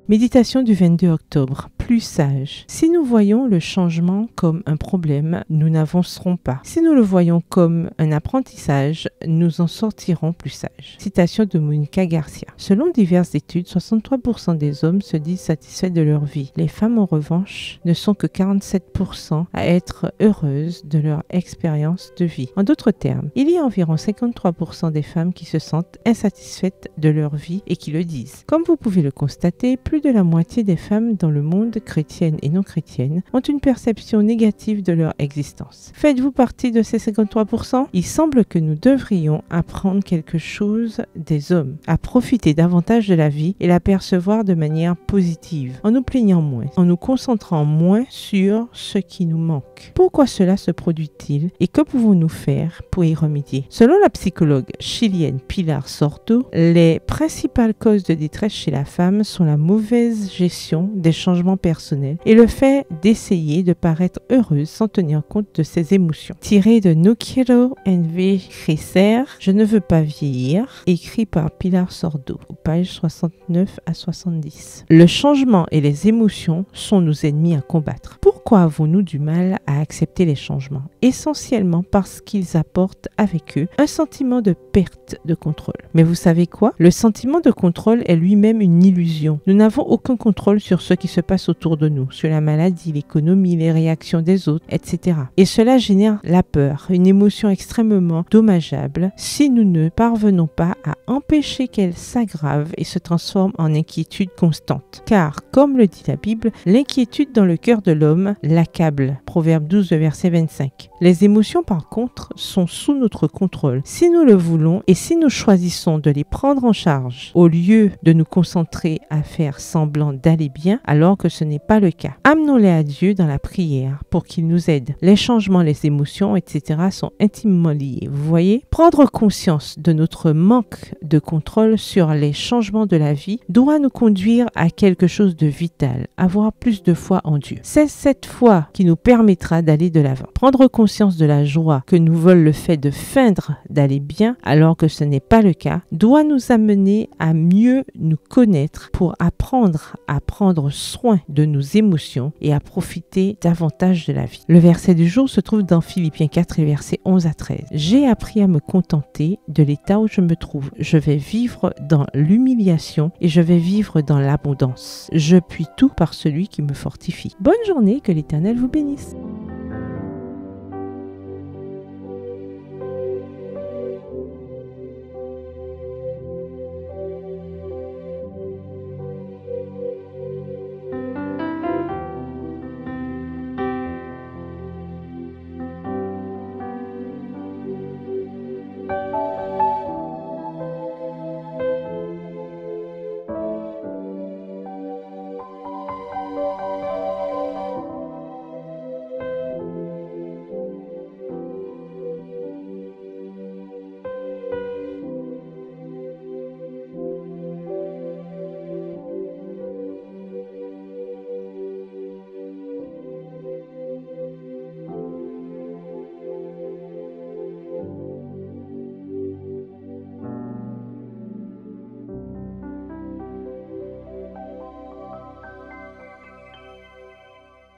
Méditation du 22 octobre. Plus sage. Si nous voyons le changement comme un problème, nous n'avancerons pas. Si nous le voyons comme un apprentissage, nous en sortirons plus sages. Citation de Monica Garcia. Selon diverses études, 63% des hommes se disent satisfaits de leur vie. Les femmes, en revanche, ne sont que 47% à être heureuses de leur expérience de vie. En d'autres termes, il y a environ 53% des femmes qui se sentent insatisfaites de leur vie et qui le disent. Comme vous pouvez le constater, plus de la moitié des femmes dans le monde, chrétiennes et non chrétiennes, ont une perception négative de leur existence. Faites-vous partie de ces 53%? Il semble que nous devrions apprendre quelque chose des hommes, à profiter davantage de la vie et la percevoir de manière positive, en nous plaignant moins, en nous concentrant moins sur ce qui nous manque. Pourquoi cela se produit-il et que pouvons-nous faire pour y remédier? Selon la psychologue chilienne Pilar Sordo, les principales causes de détresse chez la femme sont la mauvaise gestion des changements personnels et le fait d'essayer de paraître heureuse sans tenir compte de ses émotions. Tiré de No quiero envejecer, je ne veux pas vieillir, écrit par Pilar Sordo, pages 69 à 70. Le changement et les émotions sont nos ennemis à combattre. Pourquoi avons-nous du mal à accepter les changements? Essentiellement parce qu'ils apportent avec eux un sentiment de perte de contrôle. Mais vous savez quoi? Le sentiment de contrôle est lui-même une illusion. Nous n'avons aucun contrôle sur ce qui se passe autour de nous, sur la maladie, l'économie, les réactions des autres, etc. Et cela génère la peur, une émotion extrêmement dommageable si nous ne parvenons pas à empêcher qu'elle s'aggrave et se transforme en inquiétude constante. Car, comme le dit la Bible, l'inquiétude dans le cœur de l'homme l'accable. Proverbe 12, verset 25. Les émotions, par contre, sont sous notre contrôle. Si nous le voulons et si nous choisissons de les prendre en charge, au lieu de nous concentrer à faire semblant d'aller bien alors que ce n'est pas le cas. Amenons-les à Dieu dans la prière pour qu'il nous aide. Les changements, les émotions, etc. sont intimement liés. Vous voyez? Prendre conscience de notre manque de contrôle sur les changements de la vie doit nous conduire à quelque chose de vital, avoir plus de foi en Dieu. C'est cette foi qui nous permettra d'aller de l'avant. Prendre conscience de la joie que nous vole le fait de feindre d'aller bien alors que ce n'est pas le cas doit nous amener à mieux nous connaître pour apprendre à prendre soin de nos émotions et à profiter davantage de la vie. Le verset du jour se trouve dans Philippiens 4 et versets 11 à 13. J'ai appris à me contenter de l'état où je me trouve. Je vais vivre dans l'humiliation et je vais vivre dans l'abondance. Je puis tout par celui qui me fortifie. Bonne journée, que l'Éternel vous bénisse.